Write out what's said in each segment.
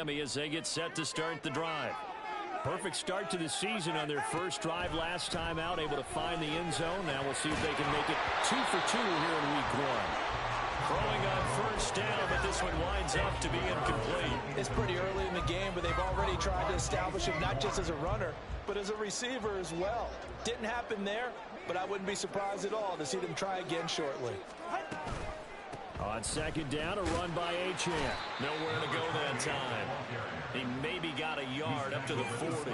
Miami as they get set to start the drive. Perfect start to the season on their first drive last time out, able to find the end zone. Now we'll see if they can make it 2 for 2 here in week 1. Throwing on first down, but this one winds up to be incomplete. It's pretty early in the game, but they've already tried to establish him not just as a runner, but as a receiver as well. Didn't happen there, but I wouldn't be surprised at all to see them try again shortly. On second down, a run by Achane. Nowhere to go that time. He maybe got a yard up to the 40.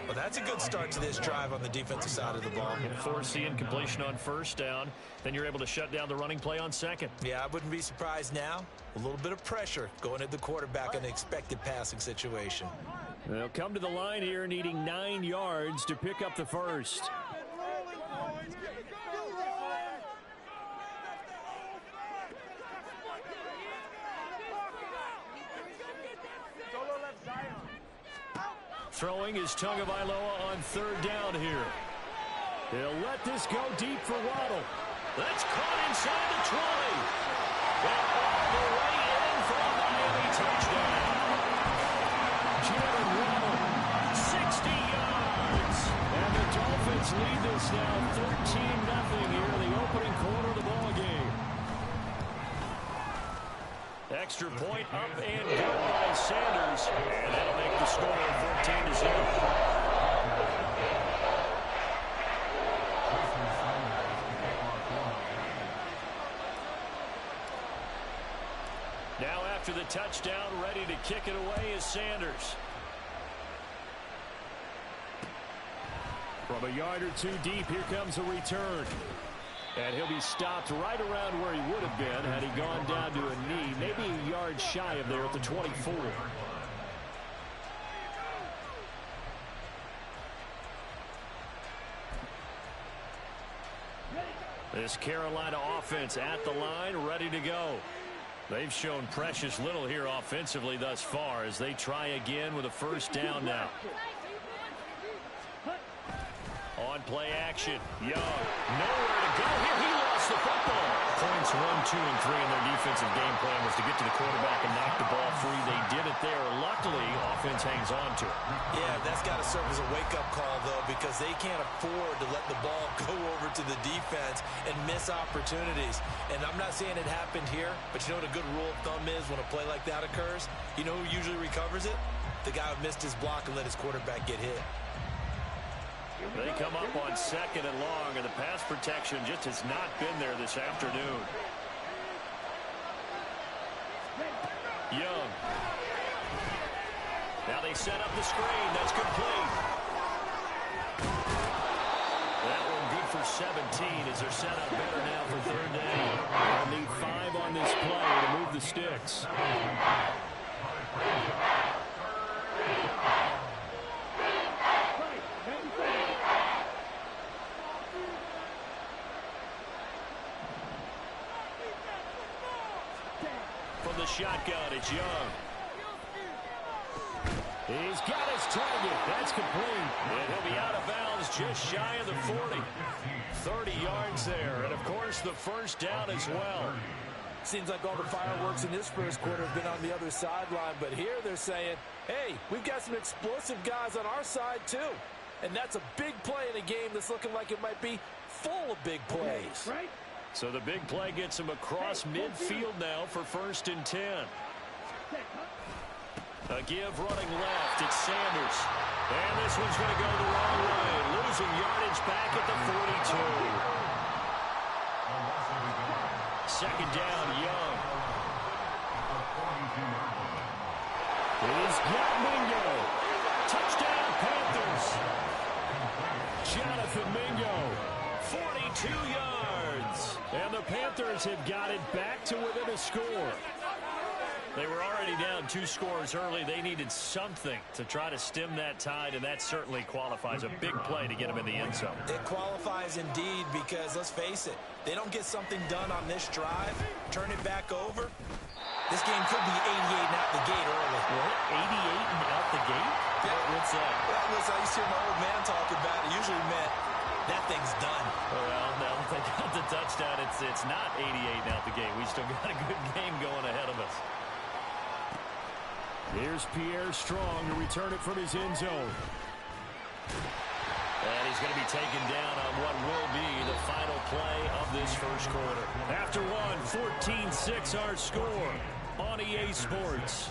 Well, that's a good start to this drive on the defensive side of the ball. Force the incompletion on first down. Then you're able to shut down the running play on second. Yeah, I wouldn't be surprised now. A little bit of pressure going at the quarterback in an expected passing situation. They'll come to the line here needing 9 yards to pick up the first. Throwing is Tagovailoa on third down here. He'll let this go deep for Waddle. That's caught inside the 20. And all the way in for a Miami touchdown. Jalen Waddle, 60 yards. And the Dolphins lead this now 13-0 here in the opening quarter of the ballgame. Extra point up and good by Sanders. And that'll make the score 14-0. Now after the touchdown, ready to kick it away is Sanders. From a yard or 2 deep, here comes a return. And he'll be stopped right around where he would have been had he gone down to a knee, maybe a yard shy of there at the 24. This Carolina offense at the line, ready to go. They've shown precious little here offensively thus far as they try again with a first down now. On play action, Young, nowhere to go here. He lost the football. Points 1, 2, and 3 in their defensive game plan was to get to the quarterback and knock the ball free. They did it there. Luckily, offense hangs on to it. Yeah, that's got to serve as a wake-up call, though, because they can't afford to let the ball go over to the defense and miss opportunities. And I'm not saying it happened here, but you know what a good rule of thumb is when a play like that occurs? You know who usually recovers it? The guy who missed his block and let his quarterback get hit. They come up on second and long, and the pass protection just has not been there this afternoon. Young. Now they set up the screen. That's complete. That one good for 17 as they're set up better now for third down. They'll need 5 on this play to move the sticks. The shotgun, it's Young. He's got his target. That's complete. And he'll be out of bounds just shy of the 40. 30 yards there. And, of course, the first down as well. Seems like all the fireworks in this first quarter have been on the other sideline. But here they're saying, hey, we've got some explosive guys on our side, too. And that's a big play in a game that's looking like it might be full of big plays. Right. So the big play gets him across midfield now for 1st and 10. A give running left. It's Sanders. And this one's going to go the wrong way. Losing yardage back at the 42. Second down, Young. He's got Mingo. Touchdown, Panthers. Jonathan Mingo. 42 yards. And the Panthers have got it back to within a score. They were already down 2 scores early. They needed something to try to stem that tide, and that certainly qualifies. A big play to get them in the end zone. It qualifies indeed because, let's face it, they don't get something done on this drive, turn it back over. This game could be 88 and out the gate early. What? 88 and out the gate? Yeah. What's that? Well, listen, I used to hear my old man talk about it. Usually meant that thing's done. Well, now they got the touchdown. It's not 88 out the gate. We still got a good game going ahead of us. Here's Pierre Strong to return it from his end zone. And he's going to be taken down on what will be the final play of this first quarter. After one, 14-6 our score on EA Sports.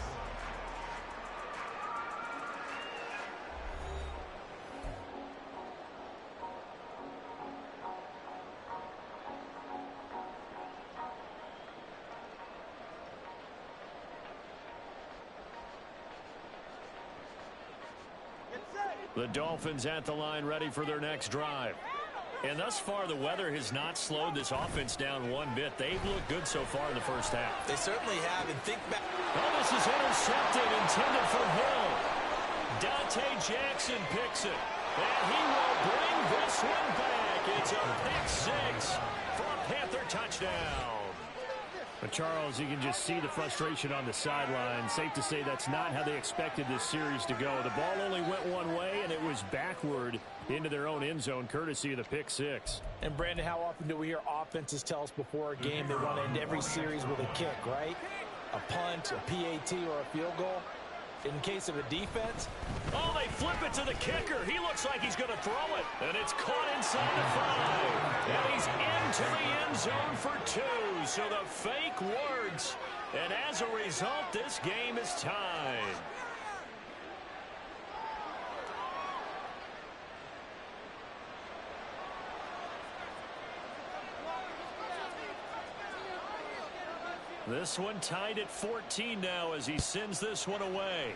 The Dolphins at the line ready for their next drive. And thus far, the weather has not slowed this offense down one bit. They've looked good so far in the first half. They certainly have. And think back. Oh, this is intercepted, intended for Hill. Dante Jackson picks it. And he will bring this one back. It's a pick six for a Panther touchdown. But Charles, you can just see the frustration on the sideline. Safe to say that's not how they expected this series to go. The ball only went one way, and it was backward into their own end zone, courtesy of the pick six. And, Brandon, how often do we hear offenses tell us before a game they want to end every series with a kick, right? A punt, a PAT, or a field goal. In case of a defense. Oh, they flip it to the kicker. He looks like he's going to throw it. And it's caught inside the 5. And he's into the end zone for 2. So the fake works. And as a result, this game is tied. This one tied at 14 now as he sends this one away.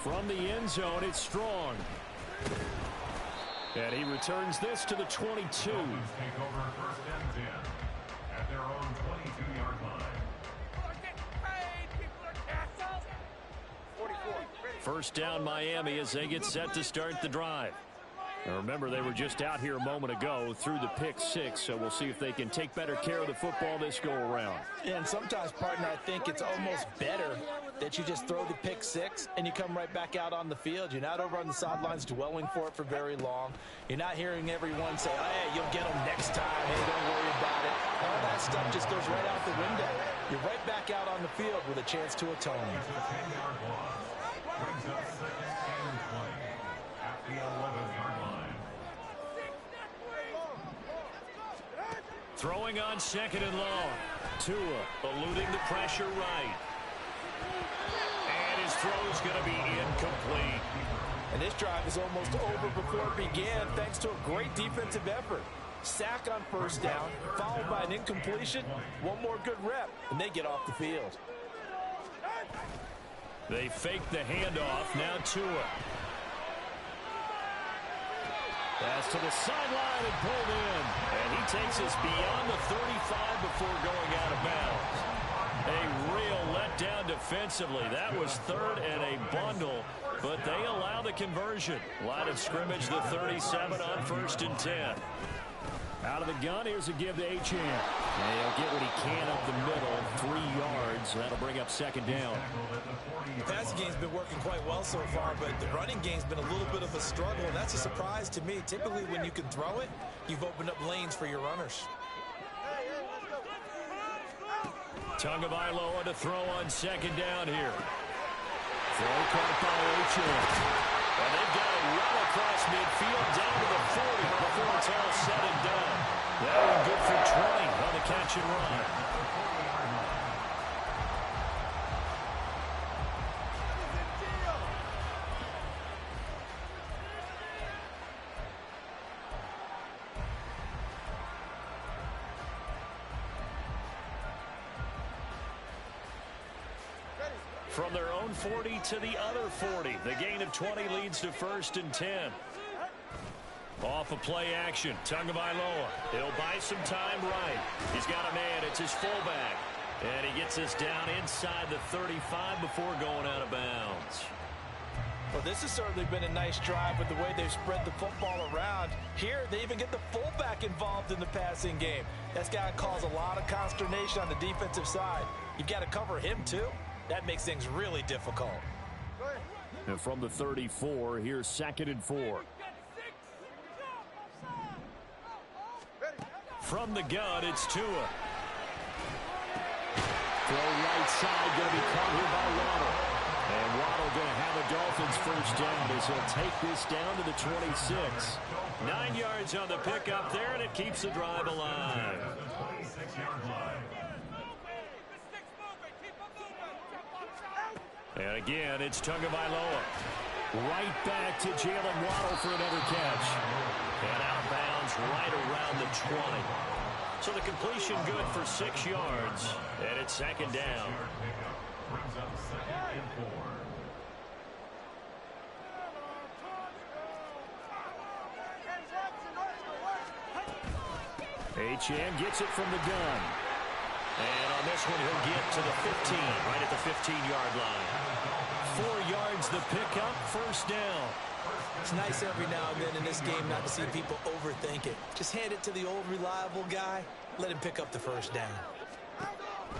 From the end zone, it's Strong. And he returns this to the 22. Take over first and 10 at their own 22-yard line. First down Miami as they get set to start the drive. Now remember, they were just out here a moment ago through the pick six, so we'll see if they can take better care of the football this go around. And sometimes, partner, I think it's almost better that you just throw the pick six and you come right back out on the field. You're not over on the sidelines dwelling for it for very long. You're not hearing everyone say, oh, hey, you'll get them next time. Hey, don't worry about it. All that stuff just goes right out the window. You're right back out on the field with a chance to atone. It's a 10-yard loss. Brings up second and 20 at the 11-yard line. Throwing on second and long. Tua eluding the pressure right. And his throw is going to be incomplete. And this drive is almost over before it began thanks to a great defensive effort. Sack on first down, followed by an incompletion. One more good rep, and they get off the field. They fake the handoff. Now Tua. Pass to the sideline and pulled in. And he takes us beyond the 35 before going out of bounds. A real letdown defensively. That was third and a bundle, but they allow the conversion. Line of scrimmage, the 37 on first and 10. Out of the gun, here's a give to Achane. And he'll get what he can up the middle, 3 yards. That'll bring up second down. The passing game's been working quite well so far, but the running game's been a little bit of a struggle, and that's a surprise to me. Typically, when you can throw it, you've opened up lanes for your runners. Tagovailoa to throw on second down here. Throw caught by Achane. And they've got it well across midfield down to the 40 before it's all said and done. That one good for 20 on the catch and run. From their own 40 to the other 40. The gain of 20 leads to first and 10. Off of play action. Tagovailoa. He'll buy some time right. He's got a man. It's his fullback. And he gets us down inside the 35 before going out of bounds. Well, this has certainly been a nice drive with the way they've spread the football around. Here, they even get the fullback involved in the passing game. That's got to cause a lot of consternation on the defensive side. You've got to cover him, too. That makes things really difficult. And from the 34, here's second and 4. From the gun, it's Tua. Throw right side, going to be caught here by Waddle. And Waddle going to have a Dolphins first down as he'll take this down to the 26. 9 yards on the pickup there, and it keeps the drive alive. And again, it's Tagovailoa. Right back to Jalen Waddle for another catch. And out of bounds right around the 20. So the completion good for 6 yards. And it's second down. HM gets it from the gun. And on this one, he'll get to the 15, right at the 15-yard line. 4 yards the pickup, first down. It's nice every now and then in this game not to see people overthink it. Just hand it to the old reliable guy. Let him pick up the first down.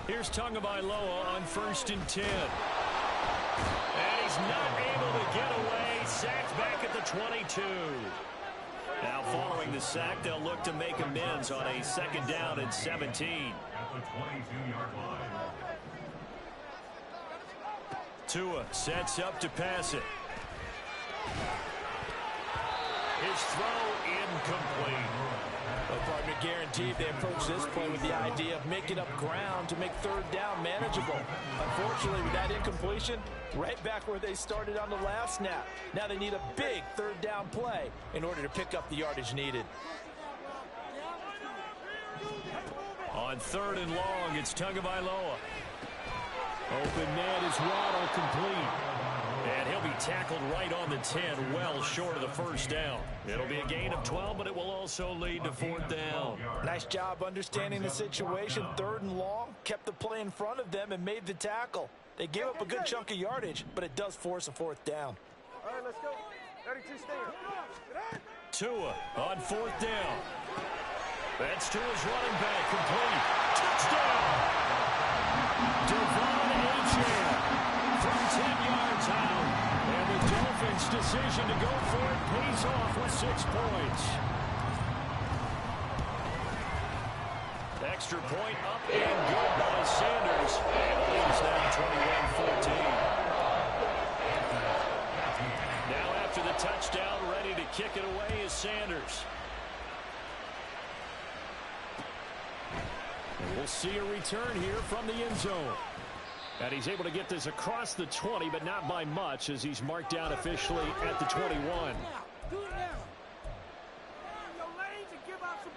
Here's Tagovailoa on 1st and 10. And he's not able to get away. Sacked back at the 22. Now following the sack, they'll look to make amends on a 2nd down and 17. At the 22-yard line. Tua sets up to pass it. His throw incomplete. Well, partner, guaranteed they approach this play with the idea of making up ground to make 3rd down manageable. Unfortunately, with that incompletion, right back where they started on the last snap. Now they need a big 3rd down play in order to pick up the yardage needed. On 3rd and long, it's Tagovailoa. Open man is Waddle, complete. And he'll be tackled right on the 10, well short of the first down. It'll be a gain of 12, but it will also lead to 4th down. Nice job understanding the situation. 3rd and long, kept the play in front of them and made the tackle. They gave up a good chunk of yardage, but it does force a 4th down. All right, let's go. 32 stand. Tua on 4th down. That's Tua's running back, complete. Touchdown! Devon Achane from 10 yards out. And the Dolphins' decision to go for it pays off with 6 points. Extra point up and good by Sanders. And the lead is now 21-14. Now after the touchdown, ready to kick it away is Sanders. And we'll see a return here from the end zone. And he's able to get this across the 20, but not by much, as he's marked down officially at the 21. Do it now. Your lanes and give out some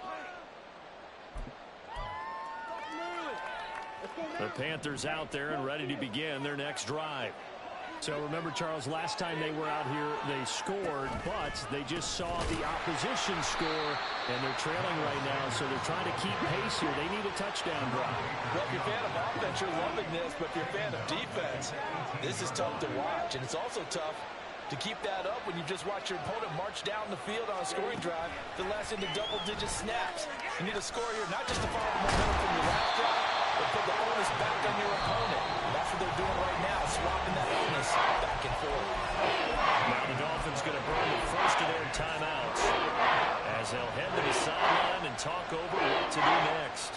pain. The Panthers out there and ready to begin their next drive. So remember, Charles, last time they were out here, they scored, but they just saw the opposition score, and they're trailing right now, so they're trying to keep pace here. They need a touchdown drive. Well, if you're a fan of offense, you're loving this, but if you're a fan of defense, this is tough to watch, and it's also tough to keep that up when you just watch your opponent march down the field on a scoring drive that lasts into double-digit snaps. You need a score here, not just to follow the momentum from your last drive, but put the onus back on your opponent. That's what they're doing right now, swapping that onus back and forth. Now the Dolphins going to burn the first of their timeouts as they'll head to the sideline and talk over what to do next.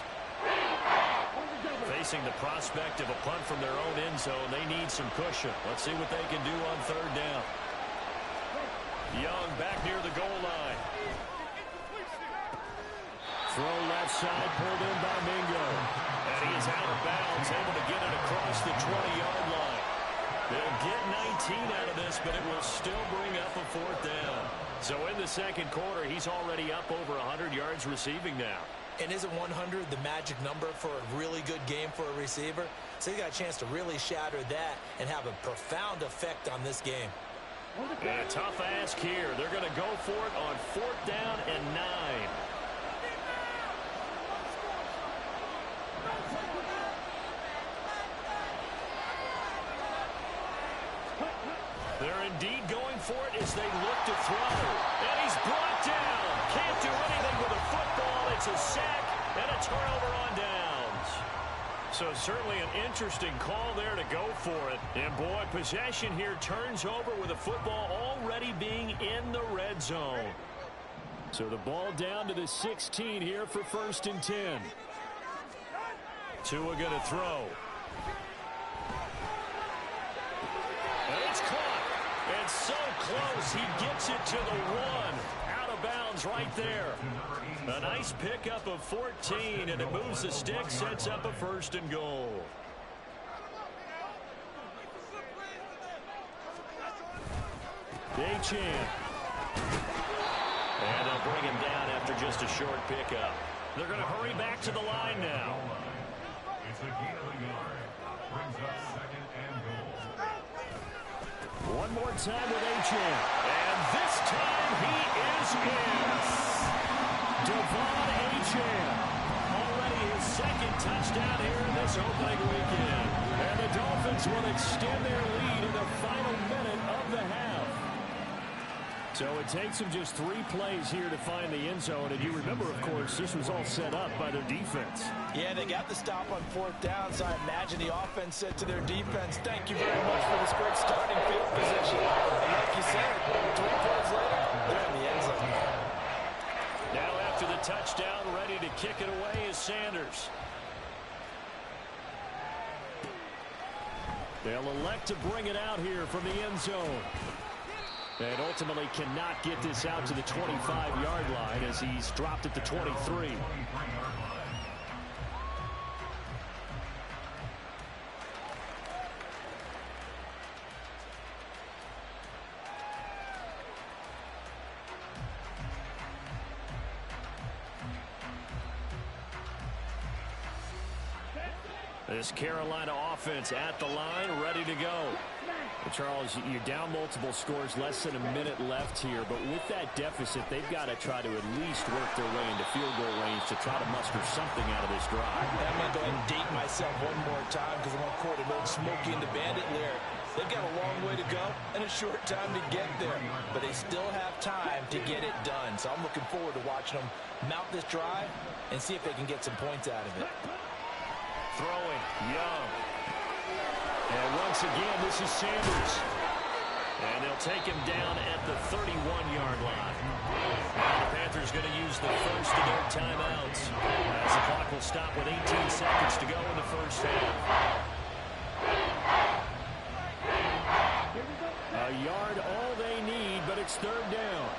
Facing the prospect of a punt from their own end zone, they need some cushion. Let's see what they can do on 3rd down. Young back near the goal line. Throw left side, pulled in by Mingo. And he is out of bounds, able to get it across the 20-yard line. They'll get 19 out of this, but it will still bring up a 4th down. So in the second quarter, he's already up over 100 yards receiving now. And isn't 100 the magic number for a really good game for a receiver? So he got a chance to really shatter that and have a profound effect on this game. And a tough ask here. They're going to go for it on 4th down and 9. They're indeed going for it as they look to throw. And he's brought down. Can't do anything with a football. It's a sack and a turnover on downs. So certainly an interesting call there to go for it. And boy, possession here turns over with a football already being in the red zone. So the ball down to the 16 here for 1st and 10. Tua going to throw. close. He gets it to the 1. Out of bounds right there. A nice pickup of 14, and it moves the stick, sets up a 1st and goal. Achane. And they'll bring him down after just a short pickup. They're going to hurry back to the line now. It's a gain of a yard. Brings up 2nd and goal. One more time with Achane. And this time he is in. Devon Achane. Already his 2nd touchdown here in this opening weekend. And the Dolphins will extend their lead in the final minute of the half. So it takes them just 3 plays here to find the end zone. And you remember, of course, this was all set up by their defense. Yeah, they got the stop on 4th down, so I imagine the offense said to their defense, thank you very much for this great starting field position. And like you said, 3 plays later, they're in the end zone. Now after the touchdown, ready to kick it away is Sanders. They'll elect to bring it out here from the end zone. And ultimately cannot get this out to the 25-yard line as he's dropped at the 23. This Carolina offense at the line, ready to go. Well, Charles, you're down multiple scores, less than a minute left here. But with that deficit, they've got to try to at least work their way into field goal range to try to muster something out of this drive. I'm going to go ahead and date myself one more time because I want to quote an old Smokey and the Bandit lyric. They've got a long way to go and a short time to get there. But they still have time to get it done. So I'm looking forward to watching them mount this drive and see if they can get some points out of it. Throwing, Young. And once again, this is Sanders. And they'll take him down at the 31-yard line. And the Panthers going to use the first of their timeouts as the clock will stop with 18 seconds to go in the first half. A yard all they need, but it's 3rd down.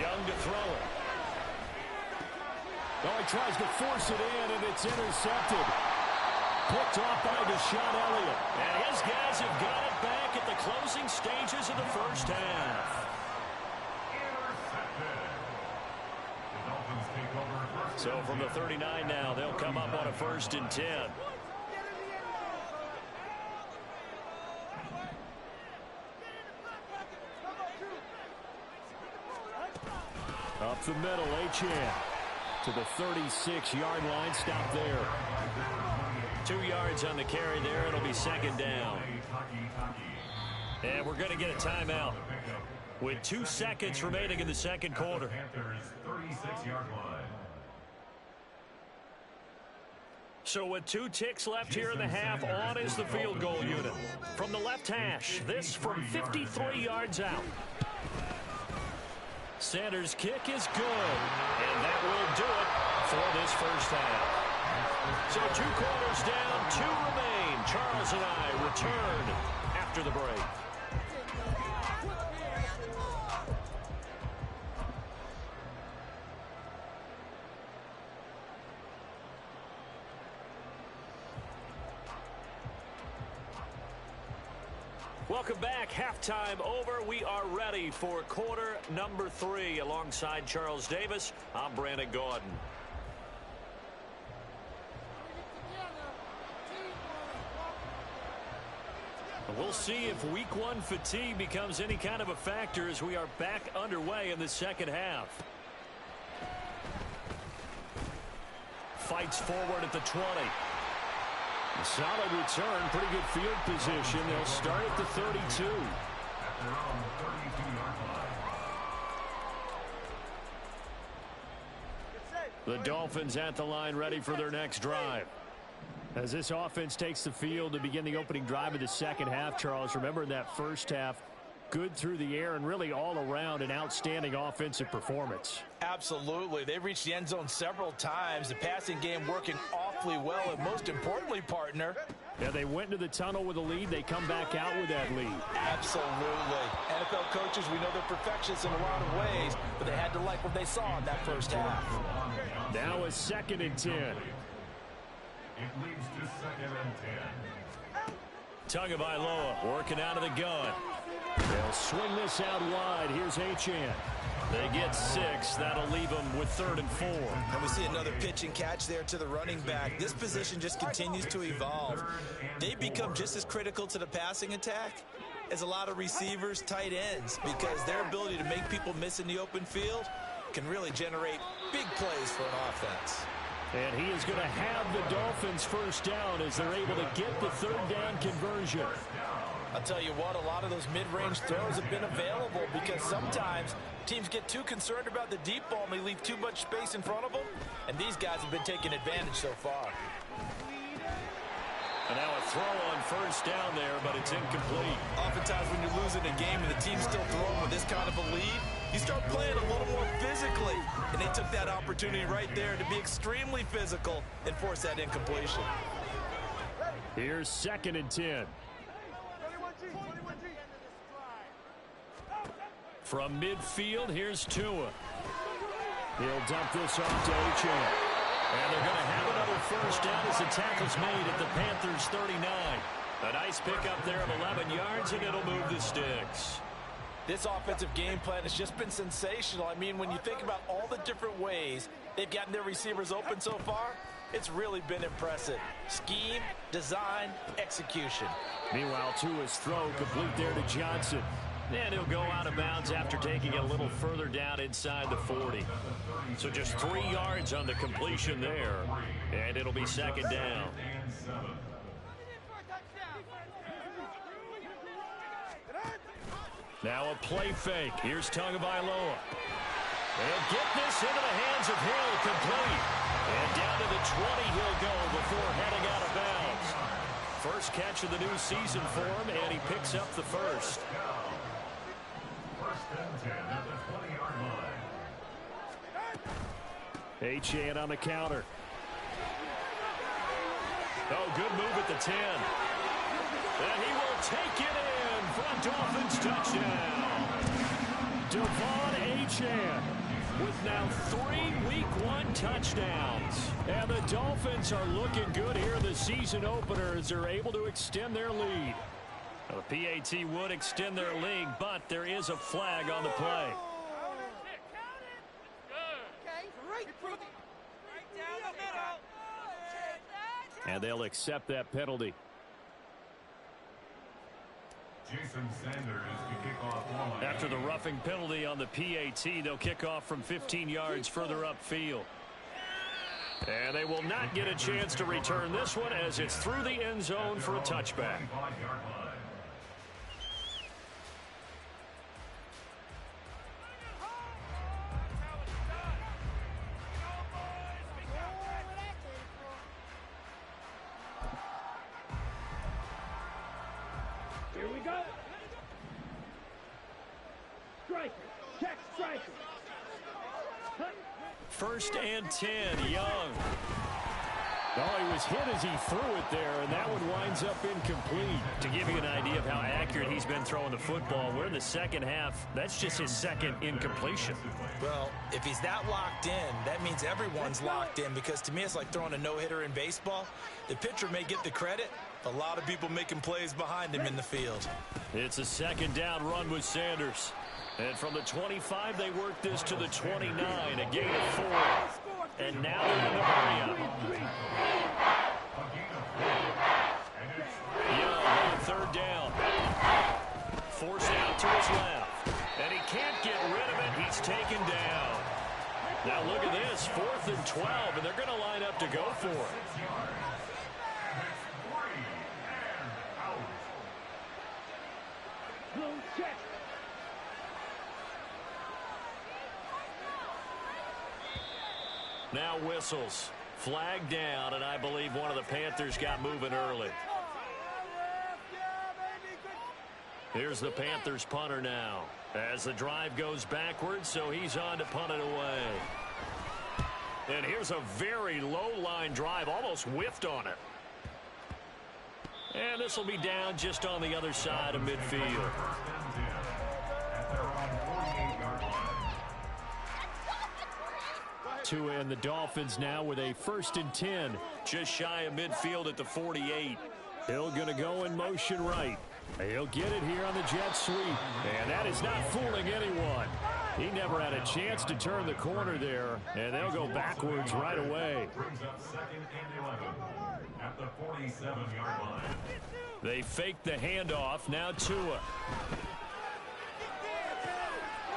Young to throw it. Oh, he tries to force it in, and it's intercepted. Picked off by Deshaun Elliott. And his guys have got it back at the closing stages of the first half. So from the 39 now, they'll come up on a 1st and 10. Up the middle, Achane. To the 36-yard line, stop there. 2 yards on the carry there. It'll be 2nd down. And we're going to get a timeout with 2 seconds remaining in the 2nd quarter. So with 2 ticks left here in the half, on is the field goal unit. From the left hash, this from 53 yards out. Sanders' kick is good, and that will do it for this first half. So 2 quarters down, 2 remain. Charles and I return after the break. Welcome back. Halftime over. We are ready for quarter number 3. Alongside Charles Davis, I'm Brandon Gordon. We'll see if week 1 fatigue becomes any kind of a factor as we are back underway in the second half. Fights forward at the 20. A solid return, pretty good field position. They'll start at the 32. The Dolphins at the line, ready for their next drive. As this offense takes the field to begin the opening drive of the second half, Charles, remember in that first half, good through the air and really all around an outstanding offensive performance. Absolutely. They've reached the end zone several times. The passing game working awfully well. And most importantly, partner, Yeah, they went into the tunnel with a lead. They come back out with that lead. Absolutely. NFL coaches, we know they're perfectionists in a lot of ways, but they had to like what they saw in that first half. Now a 2nd and 10. It leads to 2nd and 10. Tagovailoa working out of the gun. They'll swing this out wide. Here's Achane. They get 6. That'll leave them with 3rd and 4. And we see another pitch and catch there to the running back. This position just continues to evolve. They become just as critical to the passing attack as a lot of receivers, tight ends, because their ability to make people miss in the open field can really generate big plays for an offense. And he is going to have the Dolphins first down as they're able to get the 3rd down conversion. I'll tell you what, a lot of those mid-range throws have been available because sometimes teams get too concerned about the deep ball and they leave too much space in front of them, and these guys have been taking advantage so far. And now a throw on first down there, but it's incomplete. Oftentimes when you're losing a game and the team's still throwing with this kind of a lead, you start playing a little more physically. And they took that opportunity right there to be extremely physical and force that incompletion. Here's 2nd and 10. From midfield, here's Tua. He'll dump this off to Achane. And they're going to have another first down as the tackle's made at the Panthers' 39. A nice pickup there of 11 yards, and it'll move the sticks. This offensive game plan has just been sensational. I mean, when you think about all the different ways they've gotten their receivers open so far, it's really been impressive. Scheme, design, execution. Meanwhile, Tua's throw complete there to Johnson. And he'll go out of bounds after taking it a little further down inside the 40. So just 3 yards on the completion there. And it'll be 2nd down. Now a play fake. Here's Tagovailoa. They'll get this into the hands of Hill, complete. And down to the 20 he'll go before heading out of bounds. First catch of the new season for him, and he picks up the first. Achane on the counter. Oh, good move at the 10. And he will take it in for a Dolphins touchdown. Devon Achane with now 3 Week 1 touchdowns. And the Dolphins are looking good here in the season opener as they're able to extend their lead. Well, the PAT would extend their lead, but there is a flag on the play. And they'll accept that penalty. Jason Sanders to kick off one. After the roughing penalty on the PAT, they'll kick off from 15 yards further upfield. And they will not get a chance to return this one as it's through the end zone for a touchback. Here we go. Striker. Check striker. First and 10, Young. Oh, he was hit as he threw it there, and that one winds up incomplete. To give you an idea of how accurate he's been throwing the football, we're in the second half. That's just his 2nd incompletion. Well, if he's that locked in, that means everyone's locked in, because to me it's like throwing a no-hitter in baseball. The pitcher may get the credit, a lot of people making plays behind him in the field. It's a 2nd down run with Sanders. And from the 25, they work this to the 29, a gain of 4. And now they're in the hurry-up. Young on 3rd down. Forced out to his left. And he can't get rid of it. He's taken down. Now look at this, 4th and 12, and they're going to line up to go for it. Check. Now whistles. Flag down, and I believe one of the Panthers got moving early. Here's the Panthers punter now. As the drive goes backwards, so he's on to punt it away. And here's a very low line drive, almost whiffed on it. And this will be down just on the other side of midfield. Tua and the Dolphins now with a 1st and 10. Just shy of midfield at the 48. Hill going to go in motion right. He'll get it here on the jet sweep. And that is not fooling anyone. He never had a chance to turn the corner there. And they'll go backwards right away. Brings up 2nd and 11 at the 47-yard line. They fake the handoff. Now Tua.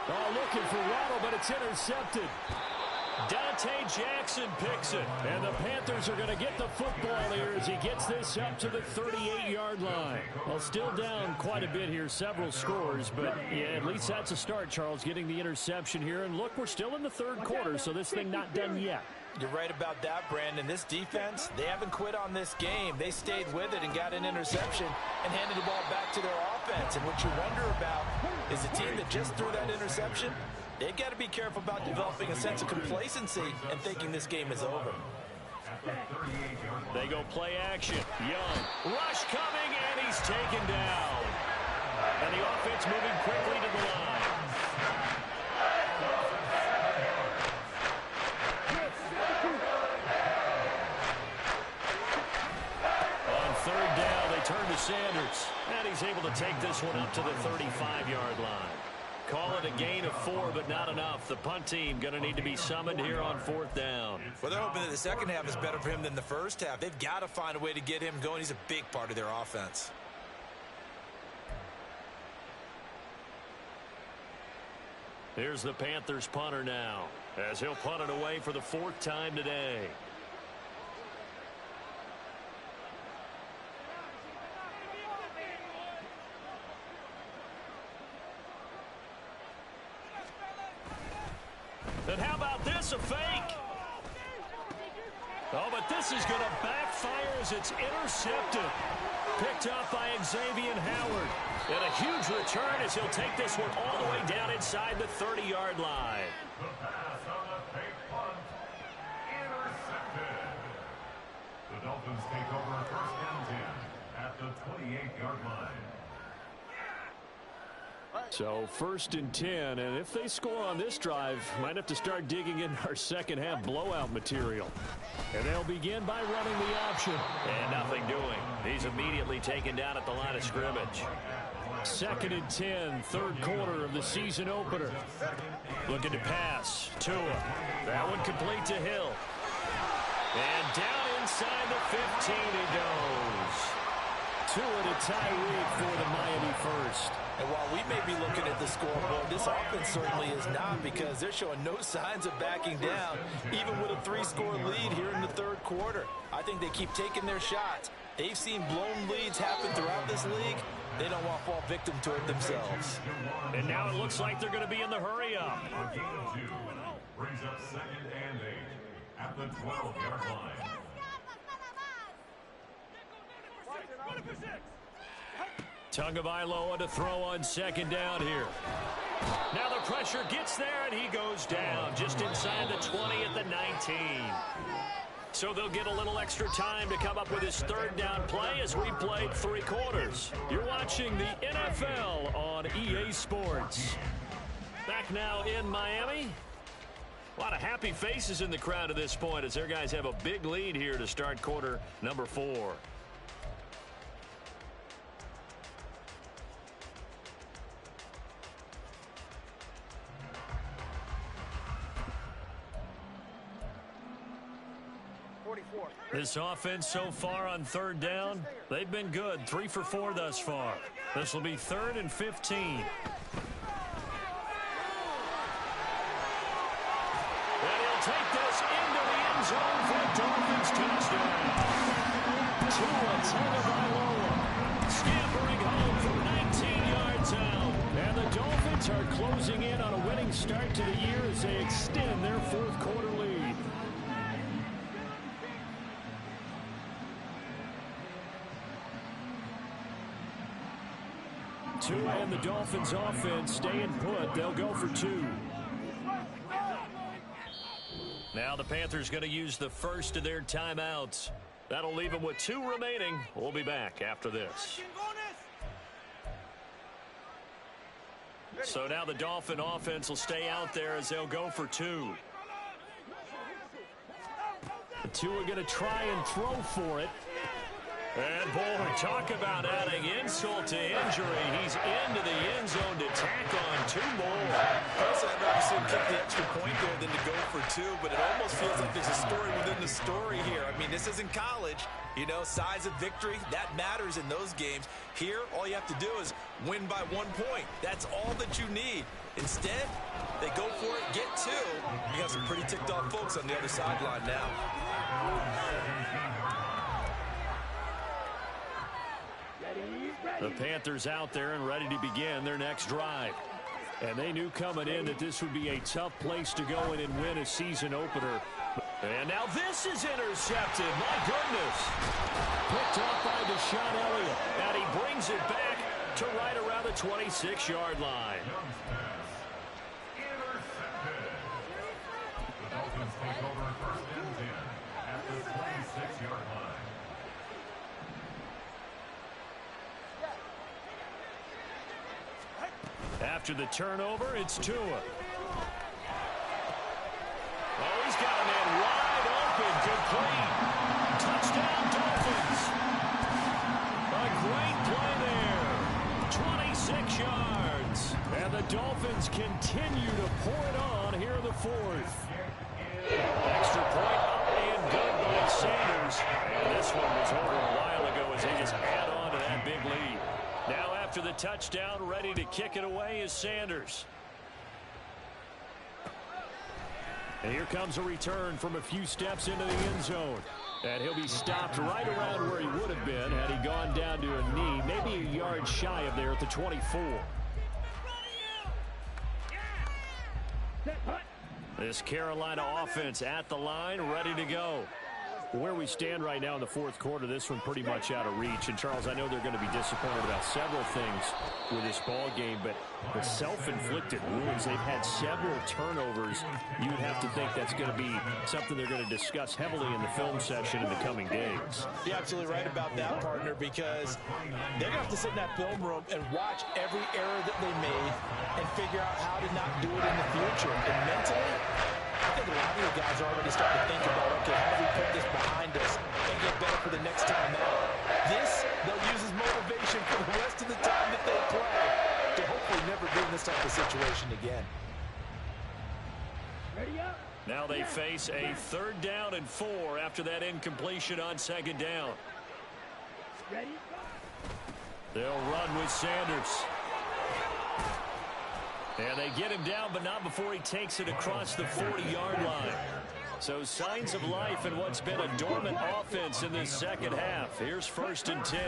Oh, looking for Waddle, but it's intercepted. Dante Jackson picks it. And the Panthers are going to get the football here as he gets this up to the 38-yard line. Well, still down quite a bit here, several scores. But, yeah, at least that's a start, Charles, getting the interception here. And, look, we're still in the 3rd quarter, so this thing not done yet. You're right about that, Brandon. This defense, they haven't quit on this game. They stayed with it and got an interception and handed the ball back to their offense. And what you wonder about is a team that just threw that interception, they've got to be careful about developing a sense of complacency and thinking this game is over. They go play action. Young. Rush coming, and he's taken down. And the offense moving quickly to the line. On 3rd down, they turn to Sanders. And he's able to take this one up to the 35-yard line. Call it a gain of 4, but not enough. The punt team going to need to be summoned here on 4th down. Well, they're hoping that the second half is better for him than the first half. They've got to find a way to get him going. He's a big part of their offense. Here's the Panthers punter now, as he'll punt it away for the 4th time today. And how about this, a fake? Oh, but this is going to backfire as it's intercepted. Picked up by Xavier Howard. And a huge return as he'll take this one all the way down inside the 30-yard line. The pass on the fake punt. Intercepted. The Dolphins take over 1st and 10 at the 28-yard line. So 1st and 10, and if they score on this drive, might have to start digging in our second half blowout material. And they'll begin by running the option. And nothing doing. He's immediately taken down at the line of scrimmage. 2nd and 10, 3rd quarter of the season opener. Looking to pass. Tua. That one complete to Hill. And down inside the 15 he goes. Tua to Tyreek for the Miami first. And while we may be looking at the scoreboard, this offense certainly is not, because they're showing no signs of backing down, even with a 3-score lead here in the 3rd quarter. I think they keep taking their shots. They've seen blown leads happen throughout this league. They don't want to fall victim to it themselves. And now it looks like they're going to be in the hurry-up. A gain of 2 brings up 2nd and 8 at the 12-yard line. Tagovailoa to throw on 2nd down here. Now the pressure gets there, and he goes down just inside the 20 at the 19. So they'll get a little extra time to come up with his 3rd down play as we played 3 quarters. You're watching the NFL on EA Sports. Back now in Miami. A lot of happy faces in the crowd at this point as their guys have a big lead here to start quarter number 4. This offense so far on 3rd down, they've been good. 3 for 4 thus far. This will be 3rd and 15. And he'll take this into the end zone for a Dolphins touchdown. Tua Tagovailoa scampering home from 19 yards out. And the Dolphins are closing in on a winning start to the year as they extend their 4th quarter lead. Tua and the Dolphins offense staying put. They'll go for 2. Now the Panthers going to use the first of their timeouts. That'll leave him with 2 remaining. We'll be back after this. So now the Dolphin offense will stay out there as they'll go for 2. The 2 are going to try and throw for it. And, boy, talk about adding insult to injury. He's into the end zone to tack on 2 more. Personally, I'd rather see him kick the extra point there than to go for 2, but it almost feels like there's a story within the story here. I mean, this isn't college. You know, size of victory, that matters in those games. Here, all you have to do is win by 1 point. That's all that you need. Instead, they go for it, get 2. You got some pretty ticked-off folks on the other sideline now. The Panthers out there and ready to begin their next drive. And they knew coming in that this would be a tough place to go in and win a season opener. And now this is intercepted. My goodness. Picked off by Deshaun Elliott. And he brings it back to right around the 26-yard line. Intercepted. The Dolphins take over first and 10 at the 26-yard line. After the turnover, it's Tua. Oh, he's got a man wide open. Complete. Touchdown, Dolphins. A great play there. 26 yards. And the Dolphins continue to pour it on here in the 4th. Extra point up and good by Sanders. And this one was over a while ago as they just add on to that big lead. Now after the touchdown, ready to kick it away is Sanders. And here comes a return from a few steps into the end zone. And he'll be stopped right around where he would have been had he gone down to a knee, maybe a yard shy of there at the 24. This Carolina offense at the line, ready to go. Where we stand right now in the 4th quarter, this one pretty much out of reach. And, Charles, I know they're going to be disappointed about several things with this ball game, but the self-inflicted wounds, they've had several turnovers. You would have to think that's going to be something they're going to discuss heavily in the film session in the coming days. You're absolutely right about that, partner, because they're going to have to sit in that film room and watch every error that they made and figure out how to not do it in the future. And mentally, I think a lot of you guys are already starting to think about, okay, how do we put this behind us and get better for the next time out? This, they'll use as motivation for the rest of the time that they play to hopefully never be in this type of situation again. Ready up. Now they face a 3rd down and 4 after that incompletion on 2nd down. Ready. They'll run with Sanders. And they get him down, but not before he takes it across the 40-yard line. So signs of life in what's been a dormant offense in this second half. Here's 1st and 10.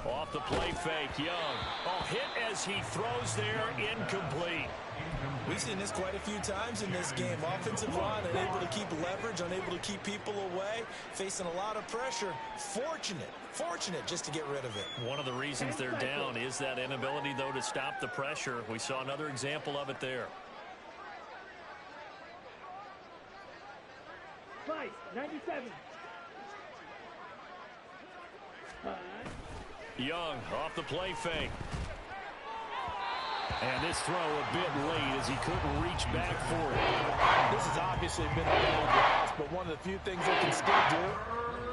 Off the play fake, Young. Oh, hit as he throws there, incomplete. We've seen this quite a few times in this game. Offensive line unable to keep leverage, unable to keep people away, facing a lot of pressure. Fortunate just to get rid of it. One of the reasons they're down is that inability, though, to stop the pressure. We saw another example of it there. Fight. 97. Young off the play fake. And this throw a bit late as he couldn't reach back for it. This has obviously been a big loss, but one of the few things they can still do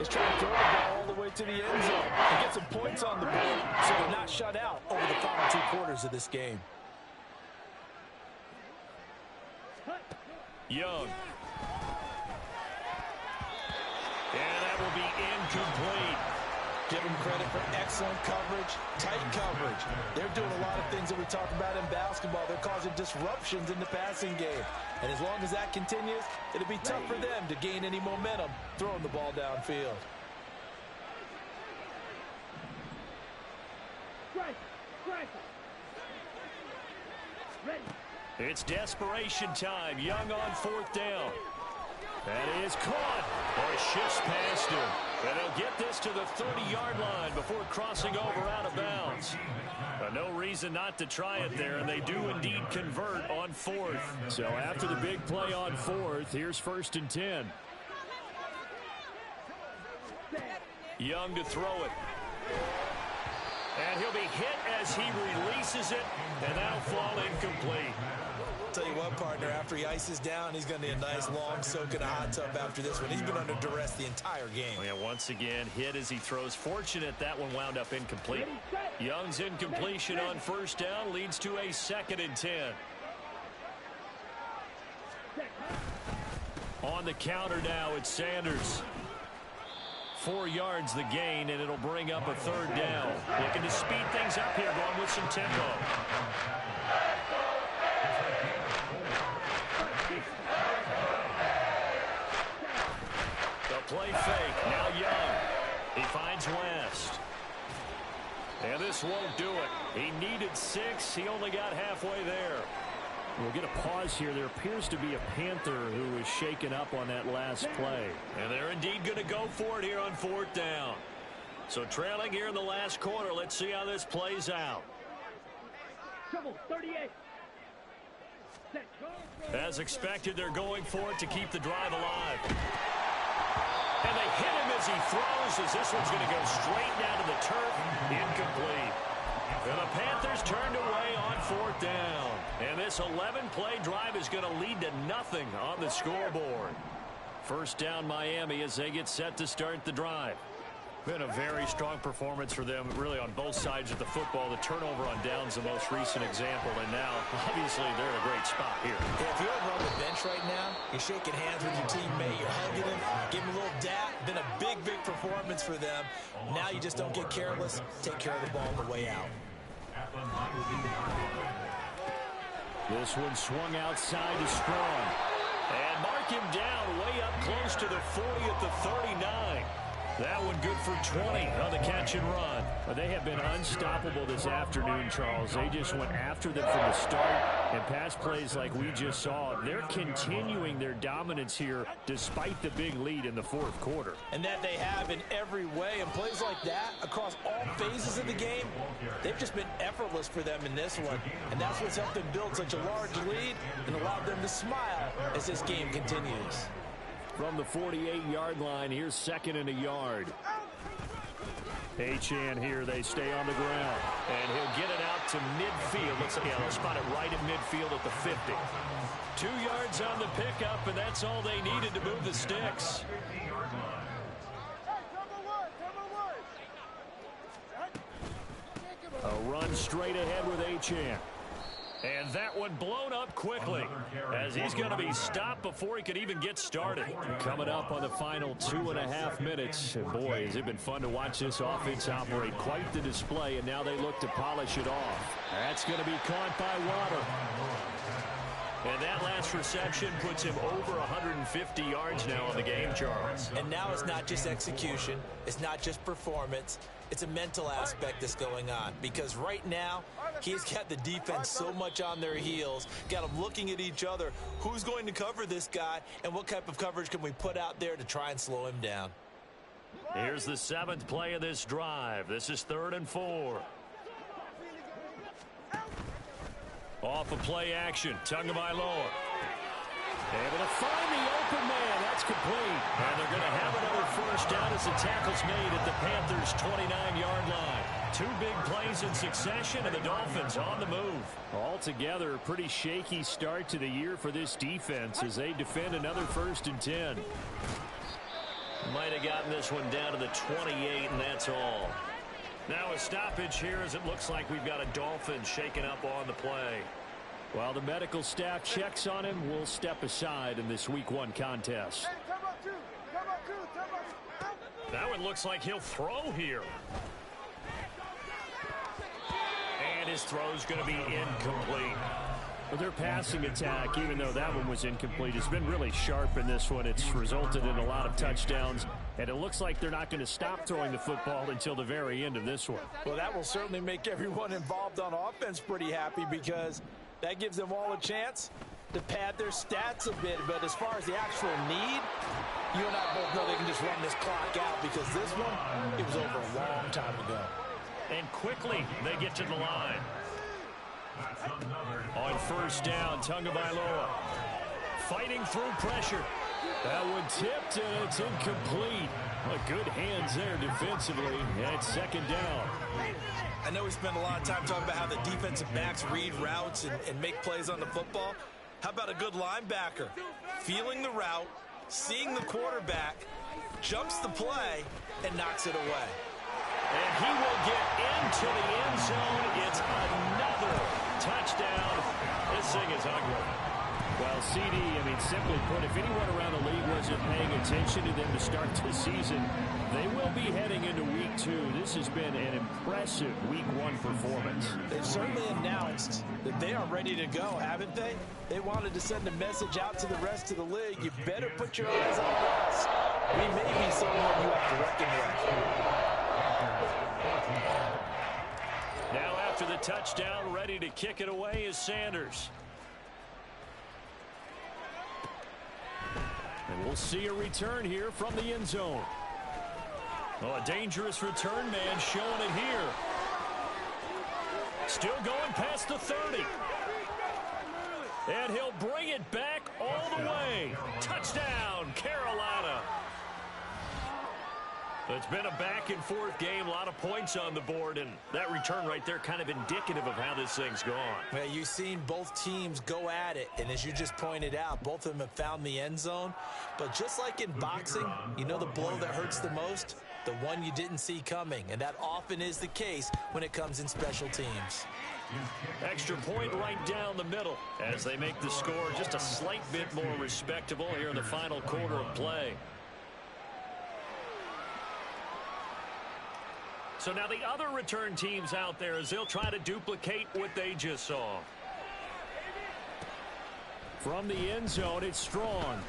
is try to throw the ball all the way to the end zone and get some points on the board so they're not shut out over the final 2 quarters of this game. Young. And that will be incomplete. Give them credit for excellent coverage, tight coverage. They're doing a lot of things that we talk about in basketball. They're causing disruptions in the passing game. And as long as that continues, it'll be tough for them to gain any momentum throwing the ball downfield. It's desperation time. Young on 4th down. That is caught. Or shifts past him. And they'll get this to the 30-yard line before crossing over out of bounds. No reason not to try it there, and they do indeed convert on 4th. So after the big play on 4th, here's 1st and 10. Young to throw it. And he'll be hit as he releases it, and that'll fall incomplete. Tell you what, partner, after he ices down, he's going to need a nice long soak in a hot tub after this one. He's been under duress the entire game. Oh, yeah, once again, hit as he throws. Fortunate that one wound up incomplete. Young's incompletion on first down leads to a 2nd and 10. On the counter now, it's Sanders. 4 yards the gain, and it'll bring up a 3rd down. Looking to speed things up here, going with some tempo. The play fake, now Young. He finds West. And this won't do it. He needed 6. He only got halfway there. We'll get a pause here. There appears to be a Panther who is shaken up on that last play. And they're indeed going to go for it here on 4th down. So trailing here in the last quarter. Let's see how this plays out. As expected, they're going for it to keep the drive alive. And they hit him as he throws, as this one's going to go straight down to the turf. Incomplete. And the Panthers turned away on 4th down. And this 11-play drive is going to lead to nothing on the scoreboard. First down Miami as they get set to start the drive. Been a very strong performance for them, really, on both sides of the football. The turnover on downs, the most recent example, and now, obviously, they're in a great spot here. Yeah, if you're over on the bench right now, you're shaking hands with your teammate, you're hugging him, giving him a little dap. Been a big, big performance for them. Now you just don't get careless. Take care of the ball on the way out. This one swung outside to Strong. And mark him down way up close to the 40 at the 39. That one good for 20 on the catch and run. But they have been unstoppable this afternoon, Charles. They just went after them from the start. And pass plays like we just saw, they're continuing their dominance here despite the big lead in the 4th quarter. And that they have in every way. And plays like that across all phases of the game, they've just been effortless for them in this one. And that's what's helped them build such a large lead and allowed them to smile as this game continues. From the 48-yard line, here's 2nd and a yard. Achane here, they stay on the ground. And he'll get it out to midfield. Looks like they'll spot it right at midfield at the 50. 2 yards on the pickup, and that's all they needed to move the sticks. A run straight ahead with Achane. And that one blown up quickly as he's going to be stopped before he could even get started. Coming up on the final 2.5 minutes. And boy, has it been fun to watch this offense operate. Quite the display, and now they look to polish it off. That's going to be caught by Waddle. And that last reception puts him over 150 yards now on the game, Charles. And now it's not just execution. It's not just performance. It's a mental aspect that's going on. Because right now, he's got the defense so much on their heels. Got them looking at each other. Who's going to cover this guy? And what type of coverage can we put out there to try and slow him down? Here's the 7th play of this drive. This is 3rd and 4. Off of play action, Tagovailoa. Able to find the open man. That's complete. And they're going to have another first down as the tackle's made at the Panthers' 29-yard line. 2 big plays in succession, and the Dolphins on the move. Altogether, a pretty shaky start to the year for this defense as they defend another 1st and 10. Might have gotten this one down to the 28, and that's all. Now a stoppage here as it looks like we've got a Dolphin shaken up on the play. While the medical staff checks on him, we'll step aside in this Week 1 contest. That one looks like he'll throw here. And his throw's going to be incomplete. But their passing attack, even though that one was incomplete, has been really sharp in this one. It's resulted in a lot of touchdowns. And it looks like they're not going to stop throwing the football until the very end of this one. Well, that will certainly make everyone involved on offense pretty happy because that gives them all a chance to pad their stats a bit. But as far as the actual need, you and I both know they can just run this clock out because this one, it was over a long time ago. And quickly, they get to the line. On first down, Tagovailoa fighting through pressure. That one tipped, and it's incomplete. Well, good hands there defensively, and it's second down. I know we spend a lot of time talking about how the defensive backs read routes and make plays on the football. How about a good linebacker? Feeling the route, seeing the quarterback, jumps the play, and knocks it away. And he will get into the end zone. It's another touchdown. This thing is ugly. Well, CD, I mean, simply put, if anyone around the league wasn't paying attention to them to start the season, they will be heading into week 2. This has been an impressive week 1 performance. They've certainly announced that they are ready to go, haven't they? They wanted to send a message out to the rest of the league. You better put your eyes on us. We may be someone you have to reckon with. Now after the touchdown, ready to kick it away is Sanders. And we'll see a return here from the end zone. Oh, a dangerous return man showing it here. Still going past the 30. And he'll bring it back all the way. Touchdown, Carolina. It's been a back-and-forth game, a lot of points on the board, and that return right there kind of indicative of how this thing's gone. Well, you've seen both teams go at it, and as you just pointed out, both of them have found the end zone. But just like in boxing, you know the blow that hurts the most? The one you didn't see coming, and that often is the case when it comes in special teams. Extra point right down the middle as they make the score just a slight bit more respectable here in the final quarter of play. So now the other return teams out there as they'll try to duplicate what they just saw. From the end zone, it's Strong.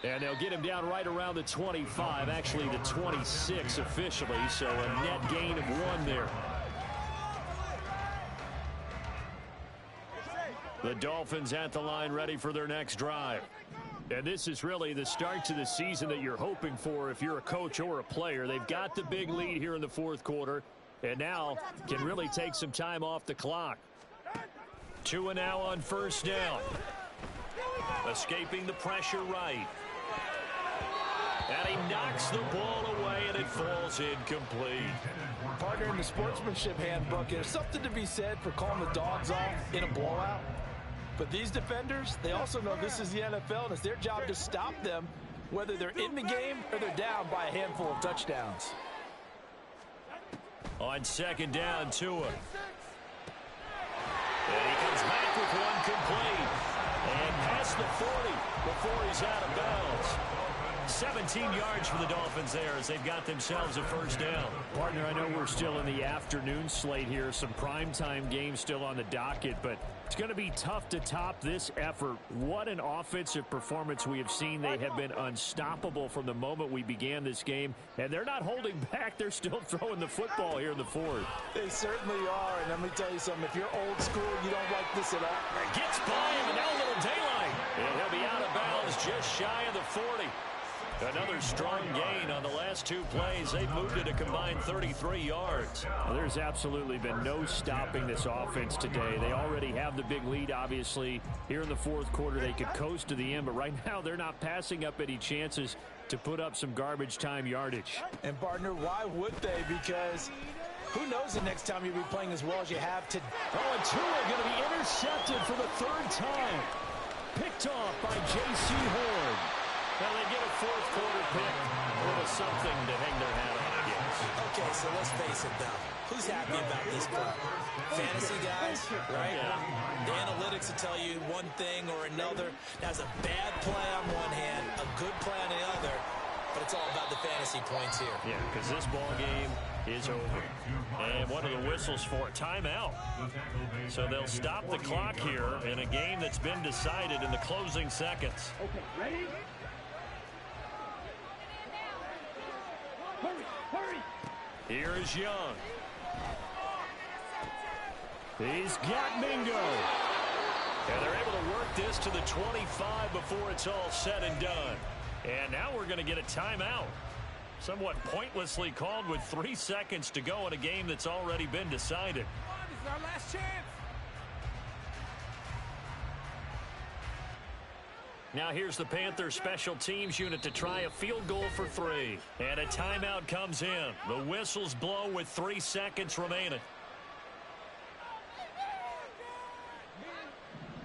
And they'll get him down right around the 25, actually the 26 officially, so a net gain of 1 there. The Dolphins at the line ready for their next drive. And this is really the start to the season that you're hoping for if you're a coach or a player. They've got the big lead here in the fourth quarter, and now can really take some time off the clock. 2 now on first down. Escaping the pressure right. And he knocks the ball away, and it falls incomplete. Partner, in the sportsmanship handbook, there's something to be said for calling the dogs off in a blowout. But these defenders, they also know this is the NFL, and it's their job to stop them, whether they're in the game or they're down by a handful of touchdowns. On second down, Tua. And he comes back with one complete. And past the 40 before he's out of bounds. 17 yards for the Dolphins there as they've got themselves a first down. Partner, I know we're still in the afternoon slate here. Some primetime games still on the docket, but it's going to be tough to top this effort. What an offensive performance we have seen. They have been unstoppable from the moment we began this game, and they're not holding back. They're still throwing the football here in the fourth. They certainly are, and let me tell you something. If you're old school, you don't like this at all. Gets by him, and now a little daylight. And he'll be out of bounds just shy of the 40. Another strong gain on the last 2 plays. They've moved it a combined 33 yards. Well, there's absolutely been no stopping this offense today. They already have the big lead, obviously. Here in the fourth quarter, they could coast to the end, but right now they're not passing up any chances to put up some garbage time yardage. And, partner, why would they? Because who knows the next time you'll be playing as well as you have today. Oh, and Tua going to be intercepted for the 3rd time. Picked off by J.C. Horn. Now they get a fourth quarter pick. A little something to hang their hat on, I guess. Okay, so let's face it, though. Who's happy about this play? Fantasy guys, right? Yeah. The analytics will tell you one thing or another. That's a bad play on one hand, a good play on the other, but it's all about the fantasy points here. Yeah, because this ball game is over. And one of the whistles for a timeout. So they'll stop the clock here in a game that's been decided in the closing seconds. Okay, ready? Hurry! Here is Young. He's got Mingo. And they're able to work this to the 25 before it's all said and done. And now we're going to get a timeout. Somewhat pointlessly called with 3 seconds to go in a game that's already been decided. This is our last chance. Now here's the Panthers special teams unit to try a field goal for 3. And a timeout comes in. The whistles blow with 3 seconds remaining.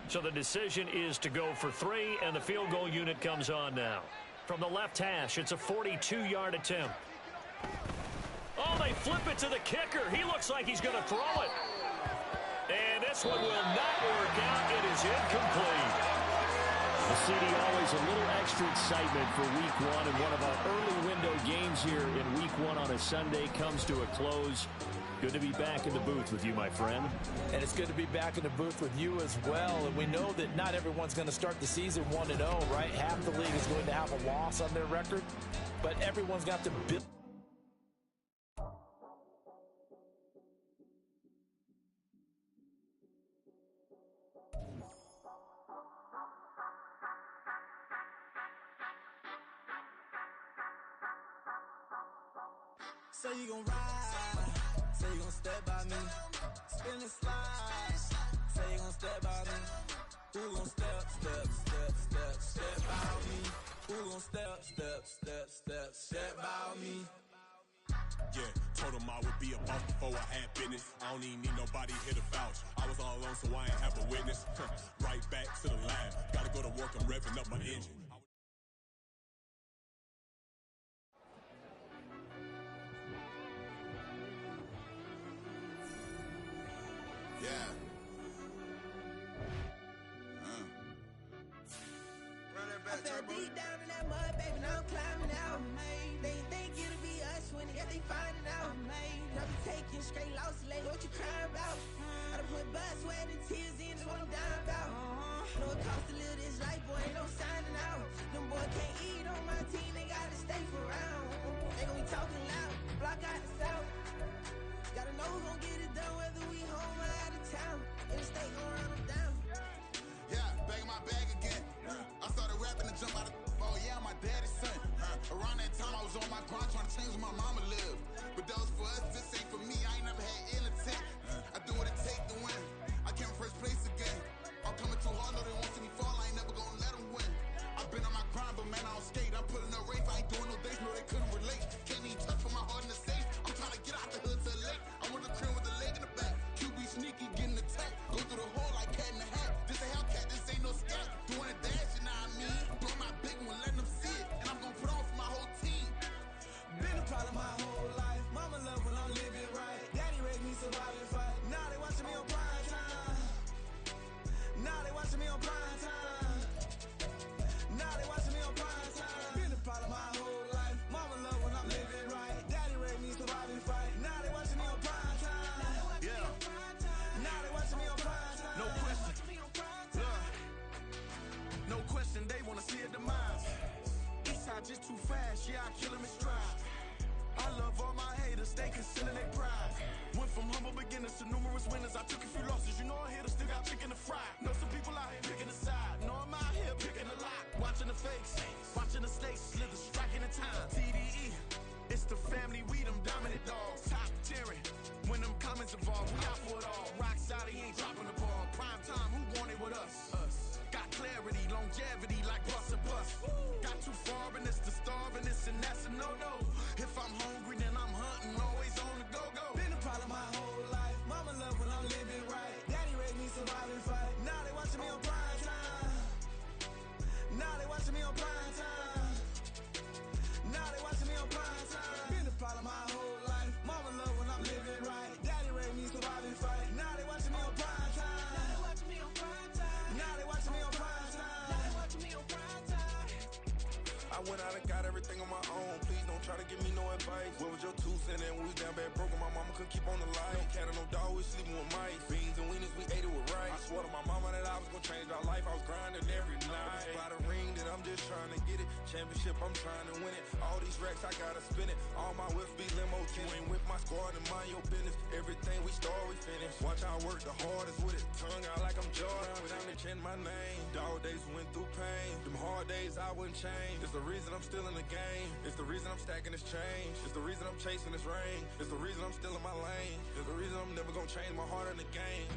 So the decision is to go for 3, and the field goal unit comes on now. From the left hash, it's a 42-yard attempt. Oh, they flip it to the kicker. He looks like he's going to throw it. And this one will not work out. It is incomplete. The CD, always a little extra excitement for Week 1, and one of our early window games here in Week 1 on a Sunday comes to a close. Good to be back in the booth with you, my friend. And it's good to be back in the booth with you as well. And we know that not everyone's going to start the season 1-0, right? Half the league is going to have a loss on their record, but everyone's got to build. Say you gon' ride, say you gon' step by me, spin and slide, say you gon' step by me, who gon' step by me, who gon' step by me. Yeah, told him I would be a boss before I had business. I don't even need nobody here to vouch. I was all alone, so I ain't have a witness. Right back to the lab, gotta go to work, I'm revving up my engine. Yeah. Run that back, turbo. Deep down in that mud, baby, now I'm climbing out. They think it'll be us when they finding out. I'll be taking straight losses, lady, what you crying about? I done put blood, sweat, and tears in, that's what I'm down about. Know it costs to live this life, boy, ain't no signing out. Them boys can't eat on my team, they gotta stay for round. They gon' be talking loud, block out the south. Gotta know who's gon' get it done, whether we home or out of town. In the state, gon' run them down. Yeah, back in my bag again. I started rapping to jump out of oh yeah, I'm my daddy's son. Around that time I was on my grind trying to change where my mama lived. But that was for us, this ain't for me. I ain't never had ill intent. I do what it take to win. I came first place again. I'm coming too hard, know they won't see me fall. I ain't never gonna let them win. I've been on my grind, but man, I don't skate. I'm putting up race, I ain't doing no days, no they couldn't relate. Can't even touch for my heart in the safe. I'm trying to get out the hood to the lake. I'm with the crib with the leg in the back. QB sneaky, getting attacked. Go through the hole like cat in the hat. This a Hellcat, this ain't no scat. Doing a dash, you know what I mean? Doing my big one, letting them see it. And I'm gonna put on for my whole team. Been a problem my whole life. Mama love when I'm living right. Daddy raised me survive and fight. Now they watching me on prime time. Now they watching me on prime time. Now they watching me on prime time. Been a problem my whole life. Mama love when I'm living right. Daddy raised me survive and fight. Now they watching me on prime time. Yeah. Now they watching me on prime time. No question. No question, they wanna see a demise. Eastside just too fast, yeah, I kill him in stride. I love all my haters, they concealing their pride. Went from humble beginners to numerous winners. I took a few losses, you know I hit, still got chicken to fry. Know some people out here picking a side. Know I'm out here picking a lot. Watching the fakes, watching the stakes, slither, striking the time. TDE, it's the family, we them dominant dogs. Top tiering, when them comments involved, we out for it all. Rock side, he ain't dropping the ball. Prime time, who want it with us? Got clarity, longevity, like bus and bus. Got too far and it's the starving, this and that's a no-no. If I'm hungry, then I'm hunting, always on the go-go. Been a problem my whole life. Mama love when I'm living right. Daddy raised me survive and fight. Now they watching me on prime time. Now they watching me on prime time. Now they watching me on prime time. Been a problem my whole life. Mama love when I'm living right. Daddy raised me survive and fight. Now they watching me on prime time. Now they watching me on prime time. Now they watching me on prime time. Now they watching me on prime time. I went out and got everything on my own. Please don't try to give me no advice. What was your 2 cents and we was down bad broke and my mama couldn't keep on the light. No cat and no dog, we sleeping with mice. Beans and weenies, we ate it with rice. I swore to my mama that I was gonna change our life. I was grinding every night. By the ring that I'm just trying to get it. Championship, I'm trying to win it. All these racks, I gotta spin it. All my whips be limo tinted. Ain't with my squad and mind your business. Everything we start, we finish. Watch I work the hardest with it. Tongue out like I'm Jordan. Without me change my name. Dog days went through pain. Them hard days I wouldn't change. It's the reason I'm still in the game. It's the reason I'm stacking this change. It's the reason I'm chasing this rain. It's the reason I'm still in my lane. It's the reason I'm never gonna change my heart in the game.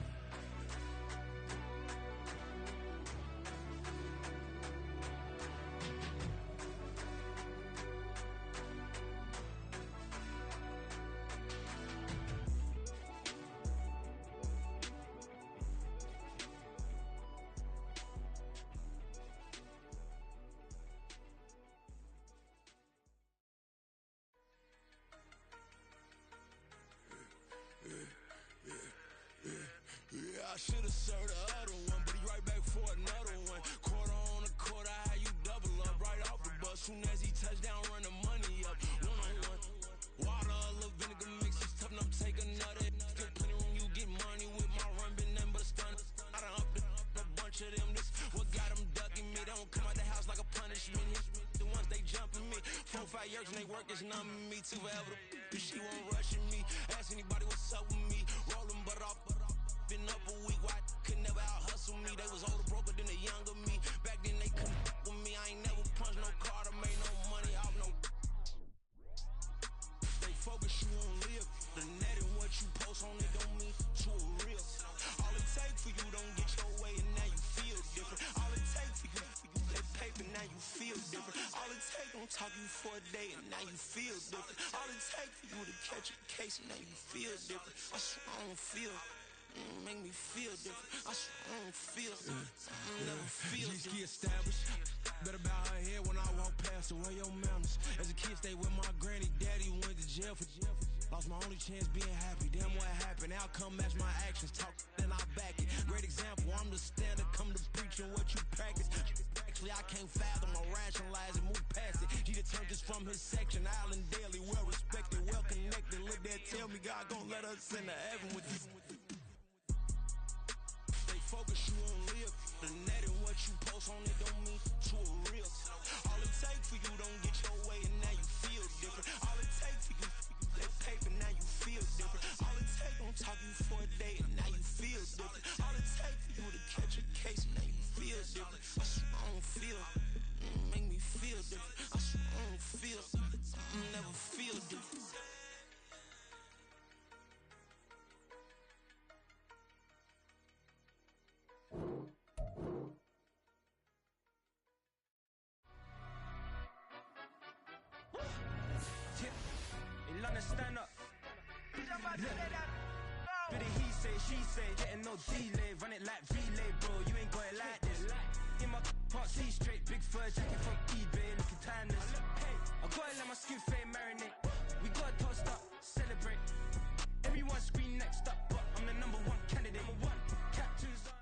serve the other one, but he right back for another one. Quarter on a quarter, how you double up right off the bus. Soon as he touch down, run the money up. One-on-one. Water, a little vinegar mix, it's tough enough, take another. Get plenty room, you get money with my run, been nothing but a stun. I done up a bunch of them, this what got them ducking me. They don't come out the house like a punishment. The ones they jumping me. 4-5 years and they work is numbing me. Too forever, she won't rushing me. Ask anybody what's up with me. Rolling butt off, been up a week, why could never out hustle me? They was older, broker than the younger me. Back then they couldn't with me. I ain't never punched no card or made no money off no. They focus, you won't live. The net and what you post on it don't mean to a real. All it take for you don't get your way and now you feel different. All it take for you that paper, now you feel different. All it take don't talk you for a day and now you feel different. All it take for you to catch a case and now you feel different. I swear I don't feel. Make me feel different. I swear I don't feel. Never feel different. Established. Better bow her head when I walk past her. Where your manners? As a kid, stayed with my granny. Daddy went to jail for. Lost my only chance being happy. Damn, what happened? Outcome match my actions. Talk, then I back it. Great example. I'm the standard. Come to preaching what you practice. Actually, I can't fathom or rationalize and move past it. He determined this from his section. Island Daily, well respected, well connected. Look there, tell me God gon' let us into heaven with this. Focus, you won't live. The net and what you post on it don't mean to a real. All it take for you don't get your way and now you feel different. All it take for you that paper, now you feel different. All it take don't talk you for a day and now you feel different. All it take for you to catch a case and now you feel different. I swear I don't feel. Make me feel different. I swear I don't feel. Never feel different. Stand up. Bit of he say, she say, getting no delay. Run it like relay, bro. You ain't got it like this. In my part C straight, big fur jacket from eBay, looking timeless. I gotta let my skin fade marinate. We gotta toast up, celebrate. Everyone scream next up, but I'm the number one candidate. Number one, captain's on.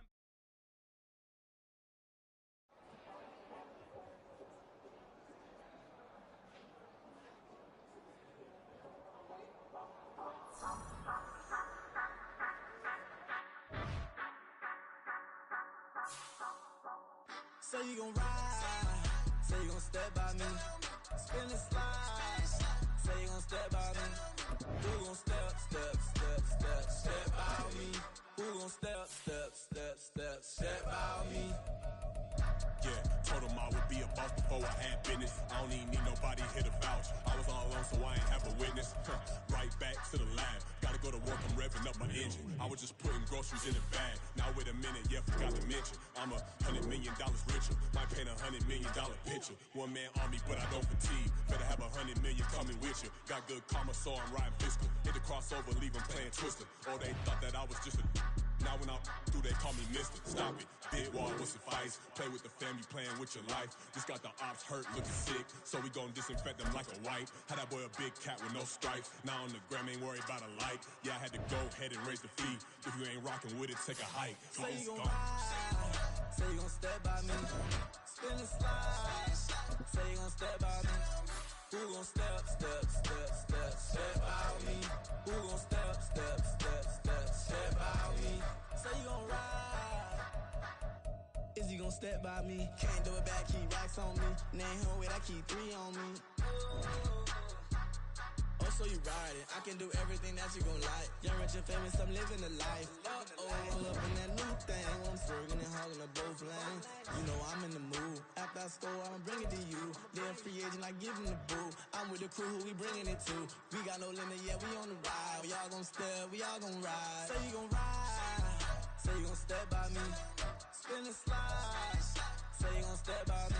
Say you gon' ride, say you gon' step by me, spin and slide, say you gon' step by me, who gon' step by me, who gon' step by me. Yeah, told him I would be a boss before I had business. I don't even need nobody here to vouch. I was all alone, so I ain't have a witness. Right back to the lab. Gotta go to work, I'm revving up my engine. I was just putting groceries in the bag. Now wait a minute, yeah, forgot to mention. I'm $100 million richer. Might paint $100 million picture. One man army, but I don't fatigue. Better have $100 million coming with you. Got good karma, so I'm riding fiscal. Hit the crossover, leave them playing Twister. Oh, they thought that I was just a. Now when I'm through, they call me Mister. Stop it. Big wall, what's suffice? Play with the family, playing with your life. Just got the ops hurt, looking sick. So we gon' disinfect them like a wipe. Had that boy a big cat with no stripes. Now on the gram, ain't worried about a light. Yeah, I had to go ahead and raise the fee. If you ain't rocking with it, take a hike. Say you gon' ride, say you gon' step by me, spin and slide, say you gon' step by me. Who gon' step by me? Who gon' step by me? Say you gon' ride. Is you gon' step by me? Can't do it back, keep racks on me. Name him with, I keep 3 on me. Oh, so you riding? I can do everything that you gon' like. Young, rich, and famous, I'm living the life. All up in that new thing. I'm swerving and hogging up both lanes. You know I'm in the mood. After I score, I'ma bring it to you. They're a free agent, I give them the boo. I'm with the crew, who we bringing it to. We got no limit, yeah, we on the ride. We all gon' step, we all gon' ride. Say you gon' ride, say you gon' step by me. Spin and slide, say you gon' step by me.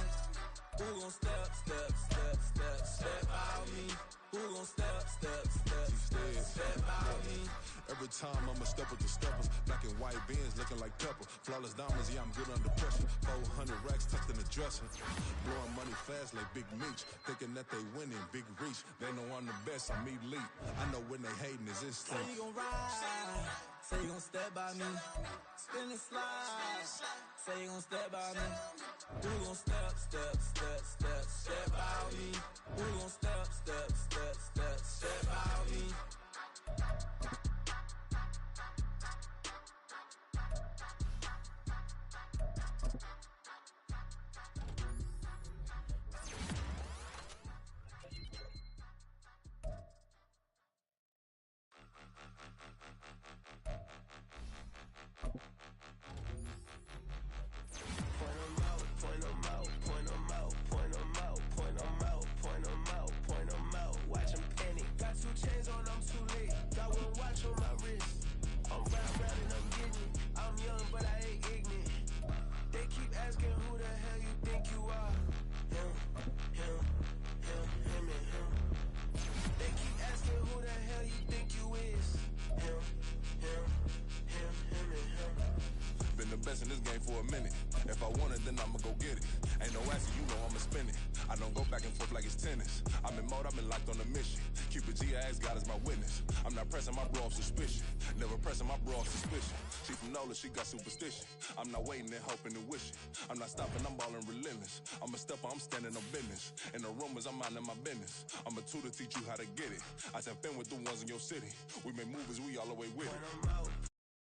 Who gon' step by me? Who gon' step by me? Every time I'ma step with the steppers. Black and white Benz, looking like pepper. Flawless diamonds, yeah, I'm good under pressure. 400 racks tucked in the dresser. Blowing money fast like Big Meech. Thinking that they winning, big reach. They know I'm the best, I'm elite. I know when they hating is instinct. Say you gon' ride, say you gon' step by me. Spin and slide, say you gon' step by me. Who gon' step by me? Who gon' step by me? In this game for a minute. If I want it, then I'ma go get it. Ain't no answer, you know I'ma spin it. I don't go back and forth like it's tennis. I'm in mode, I've been locked on a mission. Cupid G, I ask God as my witness. I'm not pressing my bro off suspicion. Never pressing my bro off suspicion. She from Nola, she got superstition. I'm not waiting and hoping and wishing. I'm not stopping, I'm balling relentless. I'm a stepper, I'm standing on business. In the rumors, I'm minding my business. I'm a tutor, teach you how to get it. I said, been with the ones in your city. We make movies, we all the way with it.